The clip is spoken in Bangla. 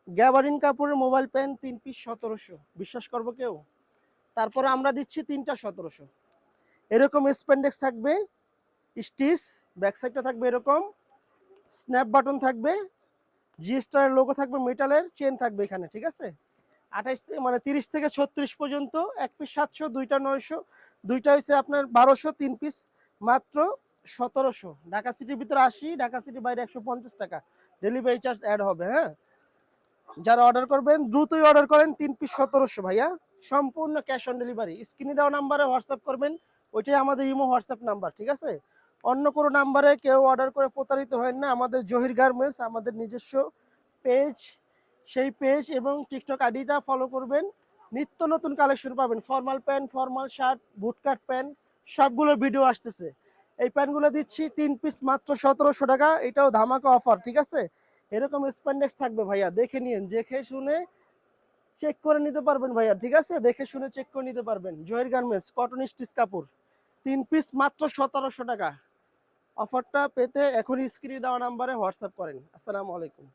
গ্যাবারিন কাপড়ের মোবাইল প্যান 3 পিস 1700, বিশ্বাস করবো কেউ? তারপরে আমরা দিচ্ছি 3টা 1700। এরকম স্প্যান্ডেক্স থাকবে, স্টিচ, ব্যাক সাইডটা থাকবে এরকম, স্ন্যাপ বাটন থাকবে, জি স্টারের লোগো থাকবে, মেটালের চেন থাকবে এখানে, ঠিক আছে? 28 মানে 30 থেকে 36 পর্যন্ত, এক পিস 700, দুইটা 900, দুইটা হচ্ছে আপনার 1200, 3 পিস মাত্র 1700। ঢাকা সিটির ভিতরে 80, ঢাকা সিটির বাইরে 150 টাকা ডেলিভারি চার্জ অ্যাড হবে। হ্যাঁ, যারা অর্ডার করবেন দ্রুতই অর্ডার করেন। 3 পিস 1700 ভাইয়া, সম্পূর্ণ ক্যাশ অন ডেলিভারি। স্ক্রিনে দেওয়া নাম্বারে হোয়াটসঅ্যাপ করবেন, ওইটাই আমাদের ইমো হোয়াটসঅ্যাপ নাম্বার, ঠিক আছে? অন্য কোনো নাম্বারে কেউ অর্ডার করে প্রতারিত হয় না। আমাদের জহির গার্মেন্টস, আমাদের নিজস্ব পেজ, সেই পেজ এবং টিকটক আইডিটা ফলো করবেন, নিত্য নতুন কালেকশন পাবেন। Formal pant, formal shirt, bootcut pant, সবগুলোর ভিডিও আসতেছে। এই প্যান্টগুলো দিচ্ছি 3 পিস মাত্র 1700 টাকা, এটাও ধামাকা অফার, ঠিক আছে? এরকম স্প্যান্ডেক্স থাকবে ভাইয়া, দেখে নিন, দেখে শুনে চেক করে নিতে পারবেন ভাইয়া, ঠিক আছে? দেখে শুনে চেক করে নিতে পারবেন। জয়ের গার্মেন্টস, কটন স্টিচ কাপড়, 3 পিস মাত্র 1700 টাকা। অফারটা পেতে এখন স্ক্রিনে দেওয়া নাম্বারে হোয়াটসঅ্যাপ করেন। আসসালামু আলাইকুম।